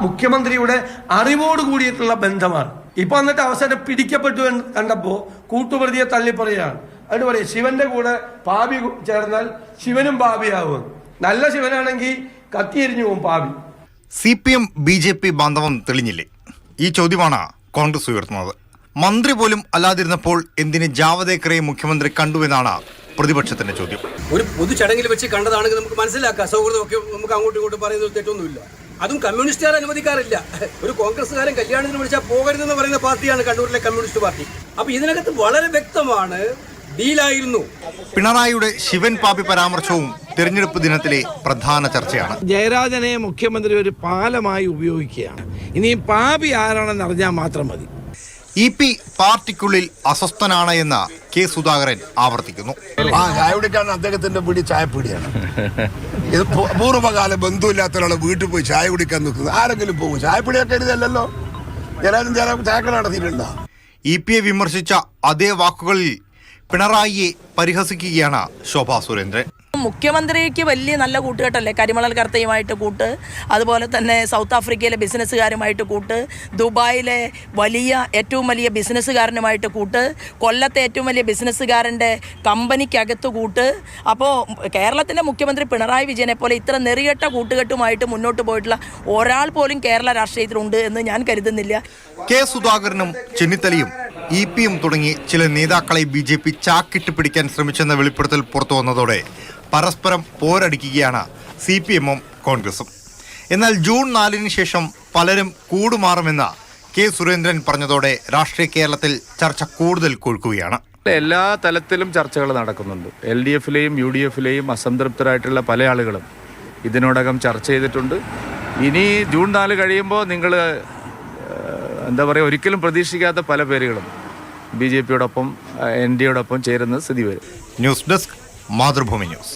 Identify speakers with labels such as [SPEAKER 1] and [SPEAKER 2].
[SPEAKER 1] മുഖ്യമന്ത്രിയുടെ അറിവോട് കൂടിയിട്ടുള്ള ബന്ധമാണ്. ഇപ്പൊ എന്നിട്ട് അവസരം പിടിക്കപ്പെട്ടു എന്ന് കണ്ടപ്പോ കൂട്ടുപ്രതിയെ തള്ളിപ്പറയാണ്. അതിന് പറയാം, ശിവന്റെ കൂടെ പാപി ചേർന്നാൽ ശിവനും പാപിയാവും. നല്ല ശിവനാണെങ്കിൽ കത്തിയെരിഞ്ഞു പോകും പാപി.
[SPEAKER 2] CPM BJP ബാന്ധവം തെളിഞ്ഞില്ലേ? ഈ ചോദ്യമാണ് കോൺഗ്രസ് ഉയർത്തുന്നത്. മന്ത്രി പോലും അല്ലാതിരുന്നപ്പോൾ എന്തിന് ജാവദേക്കറെ മുഖ്യമന്ത്രി കണ്ടുവെന്നാണ് പ്രതിപക്ഷത്തിന്റെ ചോദ്യം.
[SPEAKER 3] ഒരു പൊതു ചടങ്ങിൽ വെച്ച് കണ്ടതാണെങ്കിൽ നമുക്ക് മനസ്സിലാക്കാം. സൗഹൃദമൊക്കെ നമുക്ക് അങ്ങോട്ടും ഇങ്ങോട്ടും പറയുന്നത് തെറ്റൊന്നുമില്ല. അതും കമ്മ്യൂണിസ്റ്റുകാർ അനുവദിക്കാറില്ല. ഒരു കോൺഗ്രസ്സുകാരൻ കല്യാണത്തിന് വിളിച്ചാൽ പോകരുതെന്ന് പറയുന്ന പാർട്ടിയാണ് കണ്ണൂരിലെ കമ്മ്യൂണിസ്റ്റ് പാർട്ടി. അപ്പൊ ഇതിനകത്ത് വളരെ വ്യക്തമാണ് ഡീലായിരുന്നു.
[SPEAKER 2] പിണറായിയുടെ ശിവൻ പാപി പരാമർശവും തെരഞ്ഞെടുപ്പ് ദിനത്തിലെ പ്രധാന ചർച്ചയാണ്.
[SPEAKER 4] ജയരാജനെ മുഖ്യമന്ത്രി ഒരു പാലമായി ഉപയോഗിക്കുകയാണ്. ഇനി പാപി ആരാണെന്ന് അറിഞ്ഞാൽ മാത്രം മതി.
[SPEAKER 2] EP പാർട്ടിക്കുള്ളിൽ അസ്വസ്ഥനാണ് എന്ന് കെ സുധാകരൻ ആവർത്തിക്കുന്നു.
[SPEAKER 5] ചായ കുടിക്കാൻ അദ്ദേഹത്തിന്റെ പിടി ചായപ്പിടിയാണ്. ഇത് പൂർവ്വകാല ബന്ധുവില്ലാത്ത ഒരാളെ വീട്ടിൽ പോയി ചായ കുടിക്കാൻ നിൽക്കുന്നത് ആരെങ്കിലും പോകും? ചായപ്പിടിയൊക്കെ എഴുതല്ലോ. ചില ചായക്കട നടത്തിയിട്ടുണ്ടോ?
[SPEAKER 2] EP വിമർശിച്ച അതേ വാക്കുകളിൽ പിണറായിയെ പരിഹസിക്കുകയാണ് ശോഭാ സുരേന്ദ്രൻ.
[SPEAKER 6] മുഖ്യമന്ത്രിക്ക് വലിയ നല്ല കൂട്ടുകെട്ടല്ലേ, കരിമണൽ കർത്തയുമായിട്ട് കൂട്ട്, അതുപോലെ തന്നെ സൗത്ത് ആഫ്രിക്കയിലെ ബിസിനസ്സുകാരുമായിട്ട് കൂട്ട്, ദുബായിലെ ഏറ്റവും വലിയ ബിസിനസ്സുകാരനുമായിട്ട് കൂട്ട്, കൊല്ലത്തെ ഏറ്റവും വലിയ ബിസിനസ്സുകാരൻ്റെ കമ്പനിക്കകത്ത് കൂട്ട്. അപ്പോൾ കേരളത്തിൻ്റെ മുഖ്യമന്ത്രി പിണറായി വിജയനെ പോലെ ഇത്ര നെറികെട്ട കൂട്ടുകെട്ടുമായിട്ട് മുന്നോട്ട് പോയിട്ടുള്ള ഒരാൾ പോലും കേരള രാഷ്ട്രീയത്തിലുണ്ട് എന്ന് ഞാൻ കരുതുന്നില്ല.
[SPEAKER 2] കെ സുധാകരനും ചെന്നിത്തലയും EP-യും തുടങ്ങി ചില നേതാക്കളെ BJP ചാക്കിട്ട് പിടിക്കാൻ ശ്രമിച്ചെന്ന വെളിപ്പെടുത്തൽ പുറത്തു വന്നതോടെ പരസ്പരം പോരടിക്കുകയാണ് CPM-ഉം കോൺഗ്രസും. എന്നാൽ ജൂൺ 4-ന് ശേഷം പലരും കൂടുമാറുമെന്ന് കെ സുരേന്ദ്രൻ പറഞ്ഞതോടെ രാഷ്ട്രീയ കേരളത്തിൽ ചർച്ച കൂടുതൽ കൊഴുക്കുകയാണ്.
[SPEAKER 7] എല്ലാ തലത്തിലും ചർച്ചകൾ നടക്കുന്നുണ്ട്. LDF-ലെയും UDF-ലെയും അസംതൃപ്തരായിട്ടുള്ള പല ആളുകളും ഇതിനോടകം ചർച്ച ചെയ്തിട്ടുണ്ട്. ഇനി ജൂൺ 4 കഴിയുമ്പോൾ നിങ്ങൾ ഒരിക്കലും പ്രതീക്ഷിക്കാത്ത പല പേരുകളും BJP-യോടൊപ്പം NDA-യോടൊപ്പം ചേരുന്ന സ്ഥിതി വരും.
[SPEAKER 2] News desk, Mathrubhumi news.